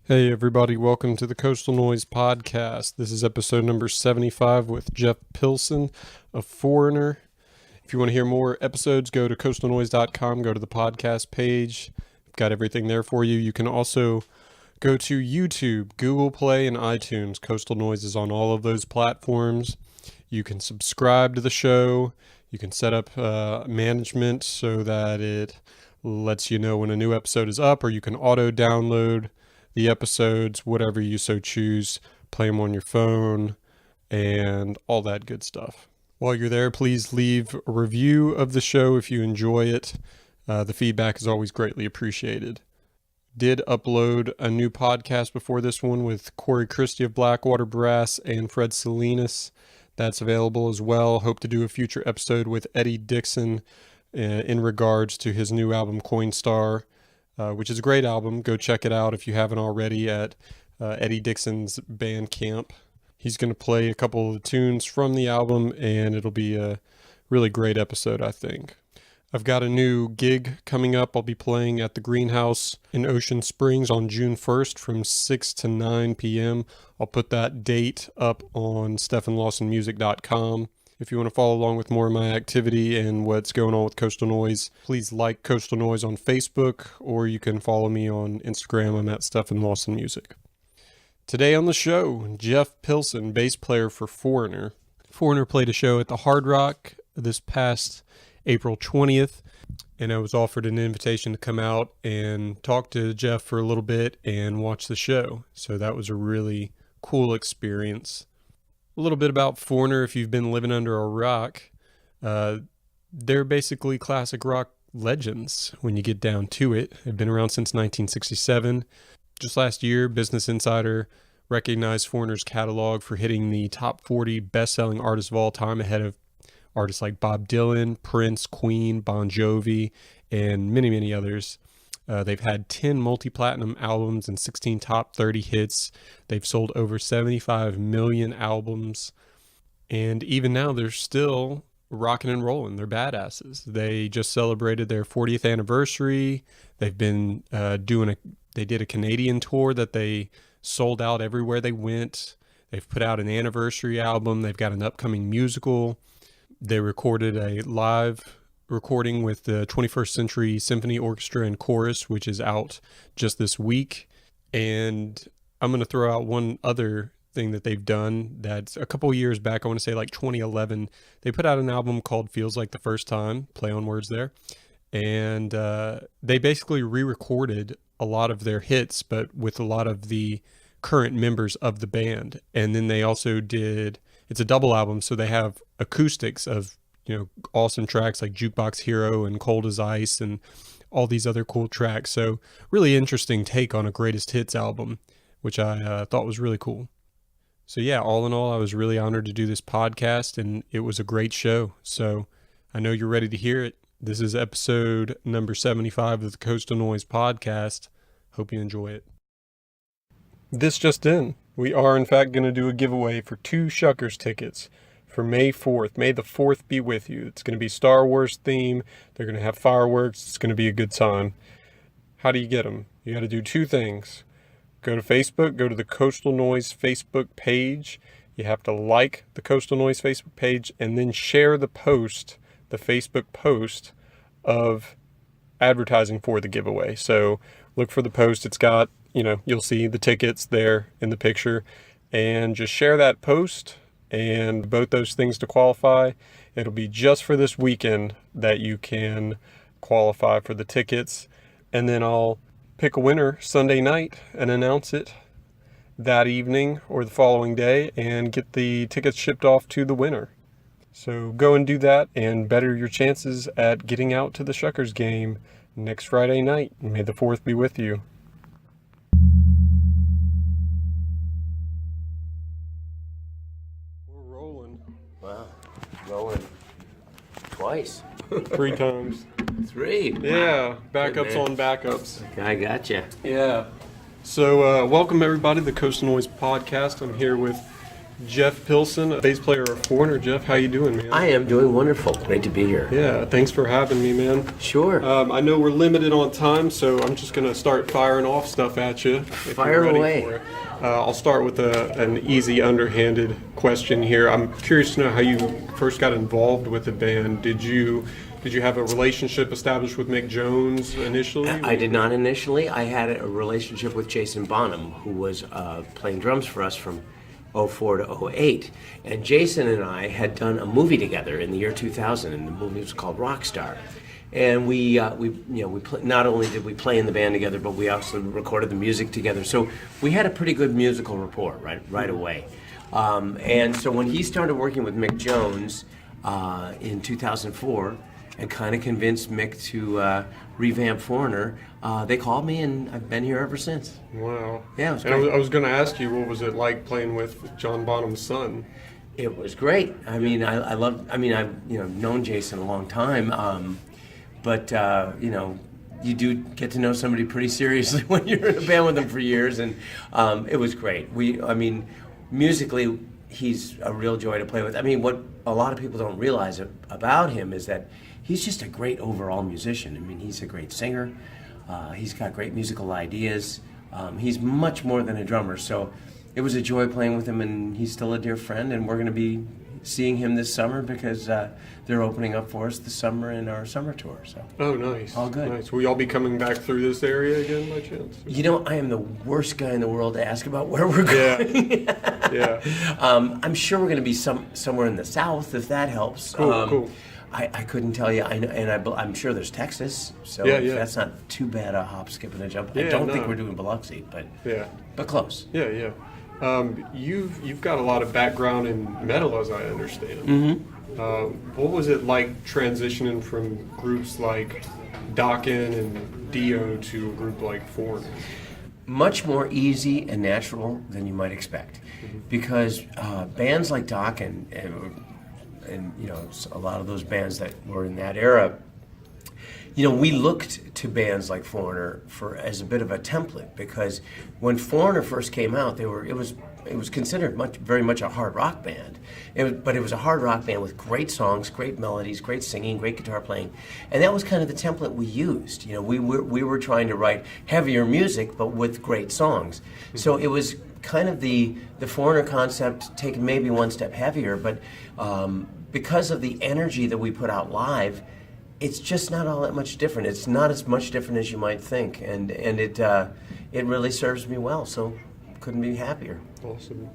Hey everybody, welcome to the Coastal Noise Podcast. This is episode number 75 with Jeff Pilson of Foreigner. If you want to hear more episodes, go to coastalnoise.com, go to the podcast page. I've got everything there for you. You can also go to YouTube, Google Play, and iTunes. Coastal Noise is on all of those platforms. You can subscribe to the show. You can set up management so that it lets you know when a new episode is up, or you can auto-download the episodes, whatever you so choose. Play them on your phone and all that good stuff. While you're there, please leave a review of the show if you enjoy it. The feedback is always greatly appreciated. Did upload a new podcast before this one with Corey Christie of Blackwater Brass and Fred Salinas. That's available as well. Hope to do a future episode with Eddie Dixon in regards to his new album Coinstar, which is a great album. Go check it out if you haven't already at Eddie Dixon's Bandcamp. He's going to play a couple of the tunes from the album, and it'll be a really great episode, I think. I've got a new gig coming up. I'll be playing at the Greenhouse in Ocean Springs on June 1st from 6 to 9 p.m. I'll put that date up on stefanlawsonmusic.com. If you want to follow along with more of my activity and what's going on with Coastal Noise, please like Coastal Noise on Facebook, or you can follow me on Instagram. I'm at Stefan Lawson Music. Today on the show, Jeff Pilson, bass player for Foreigner. Foreigner played a show at the Hard Rock this past April 20th, and I was offered an invitation to come out and talk to Jeff for a little bit and watch the show. So that was a really cool experience. A little bit about Foreigner, if you've been living under a rock. They're basically classic rock legends when you get down to it. They've been around since 1967. Just last year, Business Insider recognized Foreigner's catalog for hitting the top 40 best-selling artists of all time, ahead of artists like Bob Dylan, Prince, Queen, Bon Jovi, and many, many others. They've had 10 multi-platinum albums and 16 top 30 hits. They've sold over 75 million albums. And even now, they're still rocking and rolling. They're badasses. They just celebrated their 40th anniversary. They've been they did a Canadian tour that they sold out everywhere they went. They've put out an anniversary album. They've got an upcoming musical. They recorded a live recording with the 21st Century Symphony Orchestra and Chorus, which is out just this week. And I'm going to throw out one other thing that they've done. That's a couple years back, I want to say like 2011, they put out an album called Feels Like the First Time, play on words there. And they basically re-recorded a lot of their hits, but with a lot of the current members of the band. And then they also did, it's a double album, so they have acoustics of, awesome tracks like Jukebox Hero and Cold as Ice and all these other cool tracks. So really interesting take on a greatest hits album, which I thought was really cool. So yeah, all in all, I was really honored to do this podcast, and it was a great show. So I know you're ready to hear it. This is episode number 75 of the Coastal Noise Podcast. Hope you enjoy it. This just in, we are in fact going to do a giveaway for 2 Shuckers tickets for May 4th. May the 4th be with you. It's going to be Star Wars theme. They're going to have fireworks. It's going to be a good time. How do you get them? You got to do 2 things. Go to Facebook, go to the Coastal Noise Facebook page. You have to like the Coastal Noise Facebook page and then share the post, the Facebook post of advertising for the giveaway. So look for the post. It's got, you'll see the tickets there in the picture, and just share that post and both those things to qualify. It'll be just for this weekend that you can qualify for the tickets, and then I'll pick a winner Sunday night and announce it that evening or the following day and get the tickets shipped off to the winner. So go and do that and better your chances at getting out to the Shuckers game next Friday night. May the 4th be with you. Wow, rolling twice. 3 times. 3? Yeah, wow. backups on backups. I gotcha. Yeah. So welcome everybody to the Coastal Noise Podcast. I'm here with Jeff Pilson, bass player of Foreigner. Jeff, how you doing, man? I am doing wonderful. Great to be here. Yeah, thanks for having me, man. Sure. I know we're limited on time, so I'm just going to start firing off stuff at you. Fire away. For it. I'll start with an easy, underhanded question here. I'm curious to know how you first got involved with the band. Did you have a relationship established with Mick Jones initially? I did not initially. I had a relationship with Jason Bonham, who was playing drums for us from '04 to '08. And Jason and I had done a movie together in the year 2000, and the movie was called Rockstar. And not only did we play in the band together, but we also recorded the music together. So we had a pretty good musical rapport right away. And so when he started working with Mick Jones in 2004 and kind of convinced Mick to revamp Foreigner, they called me, and I've been here ever since. Wow. Yeah, it was and great. I was going to ask you, what was it like playing with John Bonham's son? It was great. I mean, I've known Jason a long time. But you do get to know somebody pretty seriously when you're in a band with them for years, and it was great. Musically, he's a real joy to play with. I mean, what a lot of people don't realize about him is that he's just a great overall musician. I mean, he's a great singer. He's got great musical ideas. He's much more than a drummer. So it was a joy playing with him, and he's still a dear friend, and we're going to be seeing him this summer because they're opening up for us this summer in our summer tour. So. Oh, nice. All good. Nice. Will y'all be coming back through this area again by chance? You know, I am the worst guy in the world to ask about where we're going. Yeah. I'm sure we're going to be somewhere in the south, if that helps. Cool. I couldn't tell you. I'm sure there's Texas, so Yeah. that's not too bad a hop, skip, and a jump. Yeah, I don't think no. we're doing Biloxi, Yeah. but close. Yeah. You've got a lot of background in metal, as I understand. Mm-hmm. What was it like transitioning from groups like Dokken and Dio to a group like Foreigner? Much more easy and natural than you might expect, because bands like Dokken and a lot of those bands that were in that era, we looked to bands like Foreigner as a bit of a template, because when Foreigner first came out, it was considered very much a hard rock band. But it was a hard rock band with great songs, great melodies, great singing, great guitar playing, and that was kind of the template we used. We were trying to write heavier music, but with great songs. So it was kind of the Foreigner concept taken maybe one step heavier, but because of the energy that we put out live, it's just not all that much different. It's not as much different as you might think, and it really serves me well. So couldn't be happier. Awesome.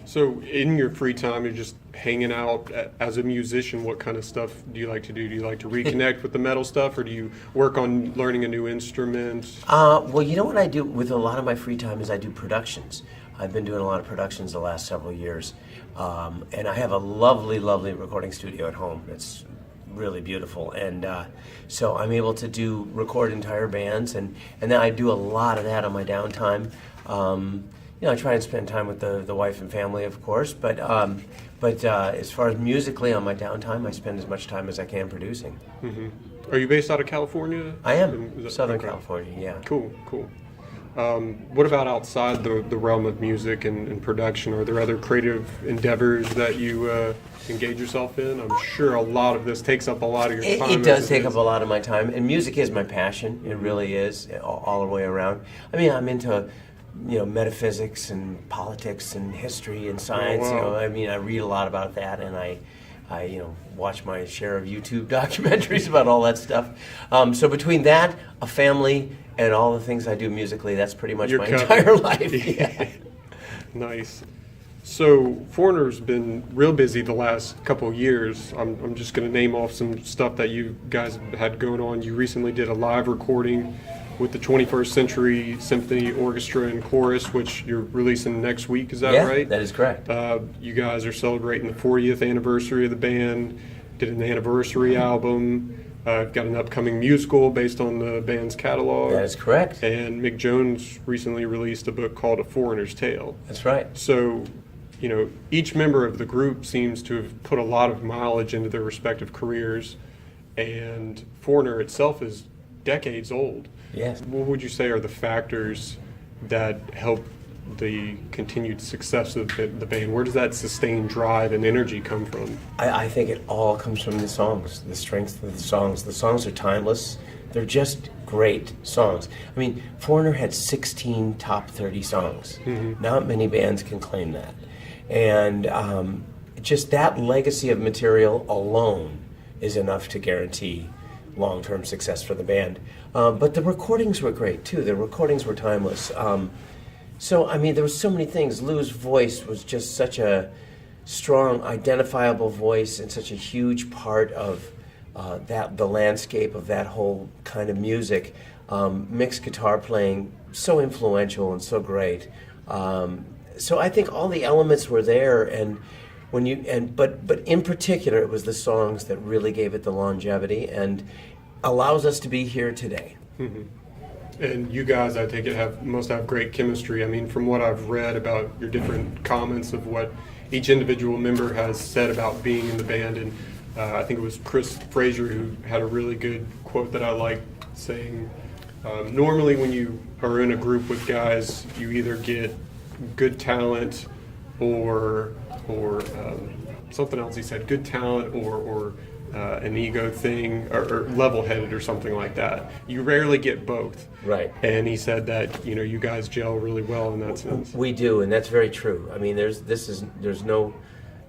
So in your free time, you're just hanging out as a musician. What kind of stuff do you like to do? Do you like to reconnect with the metal stuff, or do you work on learning a new instrument? Well, you know what I do with a lot of my free time is I do productions. I've been doing a lot of productions the last several years, and I have a lovely, lovely recording studio at home. It's really beautiful, and so I'm able to record entire bands, and then I do a lot of that on my downtime. I try and spend time with the wife and family, of course, but as far as musically on my downtime, I spend as much time as I can producing. Mm-hmm. Are you based out of California? I am. Southern California, yeah. Cool. What about outside the realm of music and production? Are there other creative endeavors that you engage yourself in? I'm sure a lot of this takes up a lot of your time. It does take up a lot of my time, and music is my passion. It really is, all the way around. I mean, I'm into metaphysics and politics and history and science. Oh, wow. I read a lot about that, and I watch my share of YouTube documentaries about all that stuff. So between that, a family, and all the things I do musically, that's pretty much my entire life. Yeah. Nice. So Foreigner's been real busy the last couple of years. I'm just going to name off some stuff that you guys had going on. You recently did a live recording with the 21st Century Symphony Orchestra and Chorus, which you're releasing next week. Is that right? Yeah, that is correct. You guys are celebrating the 40th anniversary of the band, did an anniversary album, got an upcoming musical based on the band's catalog. That is correct. And Mick Jones recently released a book called A Foreigner's Tale. That's right. So, each member of the group seems to have put a lot of mileage into their respective careers, and Foreigner itself is decades old. Yes. What would you say are the factors that help the continued success of the band? Where does that sustained drive and energy come from? I think it all comes from the songs, the strength of the songs. The songs are timeless. They're just great songs. I mean, Foreigner had 16 top 30 songs. Mm-hmm. Not many bands can claim that. And just that legacy of material alone is enough to guarantee long-term success for the band. But the recordings were great, too. The recordings were timeless. So, I mean, there were so many things. Lou's voice was just such a strong, identifiable voice and such a huge part of the landscape of that whole kind of music. Mixed guitar playing, so influential and so great. So I think all the elements were there, and but in particular, it was the songs that really gave it the longevity and allows us to be here today. Mm-hmm. And you guys, I take it, must have great chemistry. I mean, from what I've read about your different comments of what each individual member has said about being in the band, and I think it was Chris Frazier who had a really good quote that I liked, saying, normally when you are in a group with guys, you either get good talent or something else he said, good talent or an ego thing, or level-headed or something like that. You rarely get both. Right. And he said that, you guys gel really well in that sense. We do, and that's very true. I mean, there's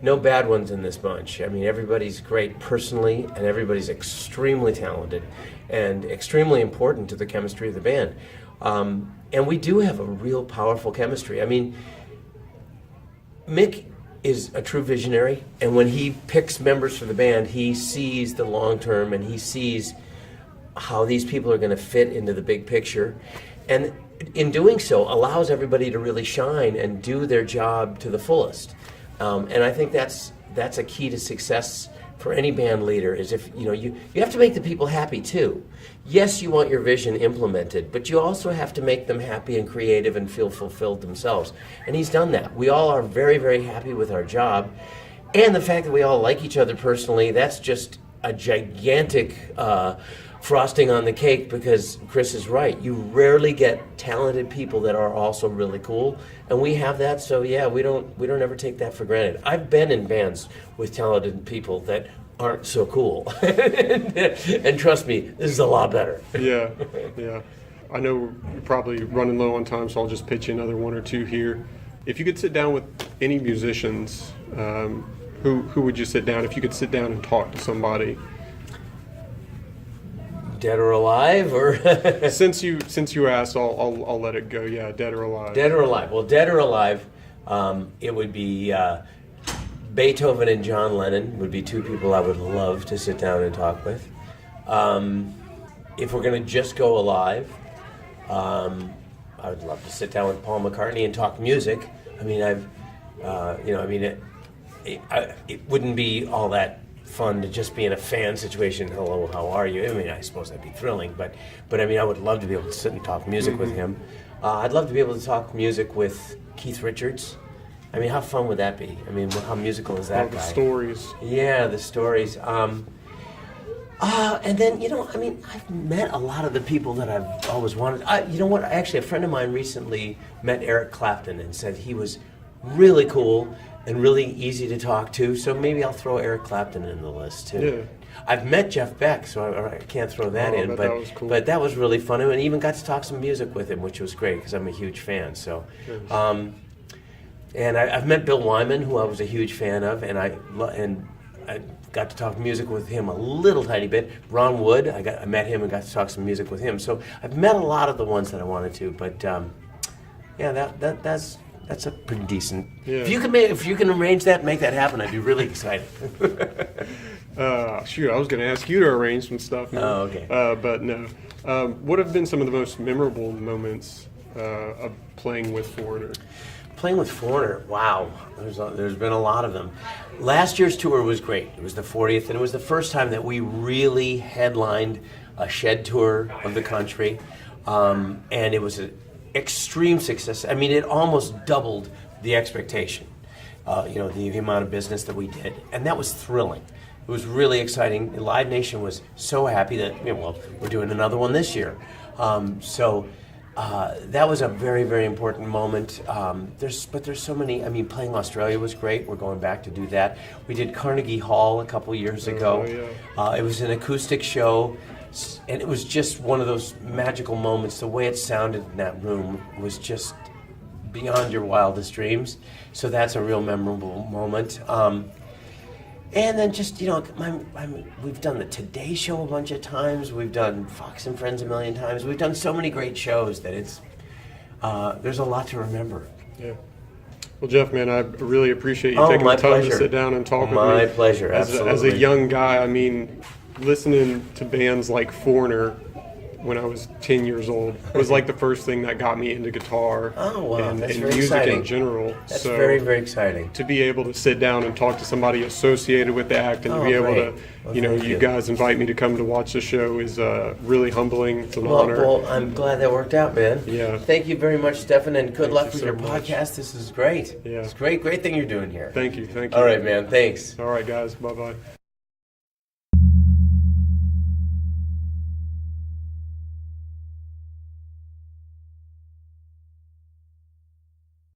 no bad ones in this bunch. I mean, everybody's great personally, and everybody's extremely talented and extremely important to the chemistry of the band. And we do have a real powerful chemistry. I mean, Mick is a true visionary, and when he picks members for the band, he sees the long term, and he sees how these people are going to fit into the big picture, and in doing so allows everybody to really shine and do their job to the fullest. And I think that's a key to success for any band leader, is if you have to make the people happy too. Yes, you want your vision implemented, but you also have to make them happy and creative and feel fulfilled themselves. And he's done that. We all are very, very happy with our job. And the fact that we all like each other personally, that's just a gigantic frosting on the cake, because Chris is right. You rarely get talented people that are also really cool, and we have that. So yeah, we don't ever take that for granted. I've been in bands with talented people that aren't so cool, and trust me, this is a lot better. Yeah. I know you're probably running low on time, so I'll just pitch you another one or two here. If you could sit down with any musicians, who would you sit down? If you could sit down and talk to somebody. Dead or alive, or since you asked, I'll let it go. Yeah, dead or alive. Dead or alive. Well, dead or alive, it would be Beethoven and John Lennon would be two people I would love to sit down and talk with. If we're going to just go alive, I would love to sit down with Paul McCartney and talk music. I mean, it wouldn't be all that fun to just be in a fan situation. Hello, how are you? I mean, I suppose that'd be thrilling, but I mean, I would love to be able to sit and talk music with him. I'd love to be able to talk music with Keith Richards. I mean, how fun would that be? I mean, how musical is that guy? The stories. Yeah, the stories. And then, I mean, I've met a lot of the people that I've always wanted. You know what? Actually, a friend of mine recently met Eric Clapton and said he was really cool and really easy to talk to, so maybe I'll throw Eric Clapton in the list too. Yeah. I've met Jeff Beck, so I can't throw that in, but that was cool. But that was really fun, and even got to talk some music with him, which was great because I'm a huge fan. So, and I've met Bill Wyman, who I was a huge fan of, and I got to talk music with him a little tiny bit. Ron Wood, I met him and got to talk some music with him. So I've met a lot of the ones that I wanted to, but that's a pretty decent. Yeah. If you can arrange that, and make that happen, I'd be really excited. Shoot, I was going to ask you to arrange some stuff. Oh, okay. But no. What have been some of the most memorable moments of playing with Foreigner? Playing with Foreigner, wow. There's been a lot of them. Last year's tour was great. It was the 40th, and it was the first time that we really headlined a shed tour of the country, and it was an extreme success. I mean, it almost doubled the expectation, the amount of business that we did, and that was thrilling. It was really exciting. Live Nation was so happy that we're doing another one this year. that was a very, very important moment. There's so many. I mean, playing Australia was great. We're going back to do that. We did Carnegie Hall a couple years ago. It was an acoustic show, and it was just one of those magical moments. The way it sounded in that room was just beyond your wildest dreams. So that's a real memorable moment. And then just, we've done the Today Show a bunch of times. We've done Fox and Friends a million times. We've done so many great shows that there's a lot to remember. Yeah. Well, Jeff, man, I really appreciate you taking the time to sit down and talk with me. My pleasure, absolutely. As a young guy, I mean, listening to bands like Foreigner when I was 10 years old was like the first thing that got me into guitar and that's very music exciting. in general. That's very, very exciting. To be able to sit down and talk to somebody associated with the act and to be able to, you guys invite me to come to watch the show is really humbling. It's an honor. Well, I'm glad that worked out, man. Yeah. Thank you very much, Stefan, and good luck with so your much. podcast. This is great. Yeah. It's great thing you're doing here. Thank you. All right, man. Thanks. All right, guys. Bye-bye.